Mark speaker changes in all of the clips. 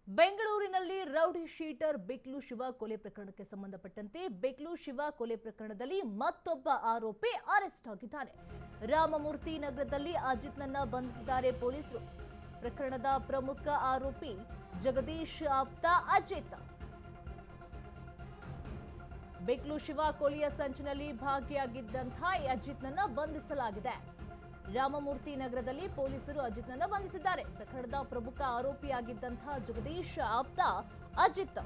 Speaker 1: ಬೆಂಗಳೂರಿನಲ್ಲಿ rowdy sheeter ಬಿಕ್ಲು Shiva ಕೊಲೆ ಪ್ರಕರಣಕ್ಕೆ ಸಂಬಂಧಪಟ್ಟಂತೆ ಬಿಕ್ಲು ಶಿವ ಕೊಲೆ ಪ್ರಕರಣದಲ್ಲಿ ಮತ್ತೊಬ್ಬ ಆರೋಪಿ ಅರೆಸ್ಟ್ ಆಗಿದ್ದಾನೆ. ರಾಮಮೂರ್ತಿ ನಗರದಲ್ಲಿ ಅಜಿತ್ನನ್ನ ಬಂಧಿಸಿದ್ದಾರೆ ಪೊಲೀಸರು. ಪ್ರಕರಣದ ಪ್ರಮುಖ ಆರೋಪಿ ಜಗದೀಶ್ ಆಪ್ತ ಅಜಿತ್. ಬಿಕ್ಲು ಶಿವ ಕೊಲೆಯ ಸಂಚಿನಲ್ಲಿ ಭಾಗಿಯಾಗಿದ್ದಂತಹ ಅಜಿತ್ನನ್ನ ಬಂಧಿಸಲಾಗಿದೆ. ರಾಮಮೂರ್ತಿ ನಗರದಲ್ಲಿ ಪೊಲೀಸರು ಅಜಿತ್ನನ್ನ ಬಂಧಿಸಿದ್ದಾರೆ. ಪ್ರಕರಣದ ಪ್ರಮುಖ ಆರೋಪಿಯಾಗಿದ್ದಂತಹ ಜಗದೀಶ್ ಆಪ್ತ ಅಜಿತ್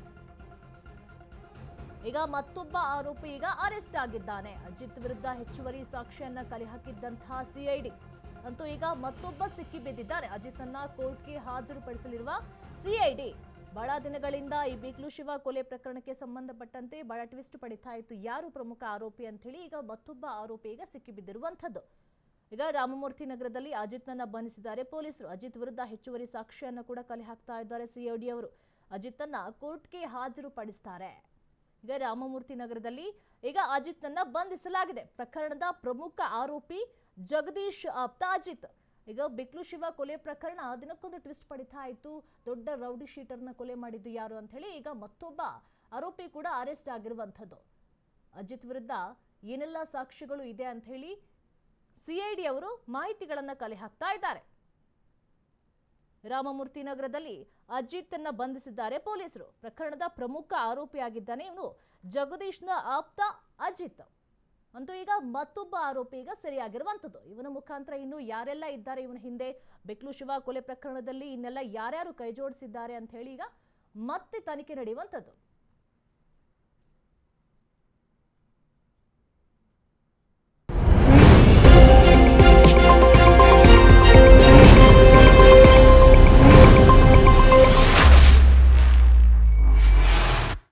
Speaker 1: ಈಗ ಮತ್ತೊಬ್ಬ ಆರೋಪಿ ಈಗ ಅರೆಸ್ಟ್ ಆಗಿದ್ದಾನೆ. ಅಜಿತ್ ವಿರುದ್ಧ ಹೆಚ್ಚುವರಿ ಸಾಕ್ಷ್ಯನ್ನ ಕಲೆ ಹಾಕಿದ್ದಂತಹ ಸಿಐಡಿ ಅಂತೂ ಈಗ ಮತ್ತೊಬ್ಬ ಸಿಕ್ಕಿ ಬಿದ್ದಿದ್ದಾರೆ. ಅಜಿತ್ನನ್ನ ಕೋರ್ಟ್ಗೆ ಹಾಜರುಪಡಿಸಲಿರುವ ಸಿಐಡಿ ಬಹಳ ದಿನಗಳಿಂದ ಈ ಬಿಕ್ಲು ಶಿವ ಕೊಲೆ ಪ್ರಕರಣಕ್ಕೆ ಸಂಬಂಧಪಟ್ಟಂತೆ ಬಹಳ ಟ್ವಿಸ್ಟ್ ಪಡಿತಾ ಇತ್ತು. ಯಾರು ಪ್ರಮುಖ ಆರೋಪಿ ಅಂತ ಹೇಳಿ ಈಗ ಮತ್ತೊಬ್ಬ ಆರೋಪಿ ಈಗ ಸಿಕ್ಕಿ ಬಿದ್ದಿರುವಂತದ್ದು. ಈಗ ರಾಮಮೂರ್ತಿ ನಗರದಲ್ಲಿ ಅಜಿತ್ನನ್ನ ಬಂಧಿಸಿದ್ದಾರೆ ಪೊಲೀಸರು. ಅಜಿತ್ ವಿರುದ್ಧ ಹೆಚ್ಚುವರಿ ಸಾಕ್ಷ್ಯವನ್ನು ಕೂಡ ಕಲೆ ಹಾಕ್ತಾ ಇದ್ದಾರೆ ಸಿಐಡಿ ಅವರು. ಅಜಿತ್ನನ್ನ ಕೋರ್ಟ್ಗೆ ಹಾಜರುಪಡಿಸ್ತಾರೆ. ಈಗ ರಾಮಮೂರ್ತಿ ನಗರದಲ್ಲಿ ಈಗ ಅಜಿತ್ನನ್ನ ಬಂಧಿಸಲಾಗಿದೆ. ಪ್ರಕರಣದ ಪ್ರಮುಖ ಆರೋಪಿ ಜಗದೀಶ್ ಆಪ್ತ ಅಜಿತ್. ಈಗ ಬಿಕ್ಲು ಶಿವ ಕೊಲೆ ಪ್ರಕರಣ ದಿನಕ್ಕೊಂದು ಟ್ವಿಸ್ಟ್ ಪಡಿತಾ ಇತ್ತು. ದೊಡ್ಡ ರೌಡಿ ಶೀಟರ್ನ ಕೊಲೆ ಮಾಡಿದ್ದು ಯಾರು ಅಂತ ಹೇಳಿ ಈಗ ಮತ್ತೊಬ್ಬ ಆರೋಪಿ ಕೂಡ ಅರೆಸ್ಟ್ ಆಗಿರುವಂಥದ್ದು. ಅಜಿತ್ ವಿರುದ್ಧ ಏನೆಲ್ಲ ಸಾಕ್ಷ್ಯಗಳು ಇದೆ ಅಂತ ಹೇಳಿ ಸಿಐಡಿ ಅವರು ಮಾಹಿತಿಗಳನ್ನು ಕಲೆ ಹಾಕ್ತಾ ಇದ್ದಾರೆ. ರಾಮಮೂರ್ತಿ ನಗರದಲ್ಲಿ ಅಜಿತ್ನ ಬಂಧಿಸಿದ್ದಾರೆ ಪೊಲೀಸರು. ಪ್ರಕರಣದ ಪ್ರಮುಖ ಆರೋಪಿಯಾಗಿದ್ದಾನೆ ಇವನು ಜಗದೀಶ್ನ ಆಪ್ತ ಅಜಿತ್. ಅಂತೂ ಈಗ ಮತ್ತೊಬ್ಬ ಆರೋಪಿ ಈಗ ಸರಿಯಾಗಿರುವಂಥದ್ದು. ಇವನ ಮುಖಾಂತರ ಇನ್ನು ಯಾರೆಲ್ಲ ಇದ್ದಾರೆ ಇವನ ಹಿಂದೆ ಬಿಕ್ಲು ಶಿವ ಕೊಲೆ ಪ್ರಕರಣದಲ್ಲಿ ಇನ್ನೆಲ್ಲ ಯಾರ್ಯಾರು ಕೈ ಜೋಡಿಸಿದ್ದಾರೆ ಅಂತ ಹೇಳಿ ಈಗ ಮತ್ತೆ ತನಿಖೆ ನಡೆಯುವಂಥದ್ದು.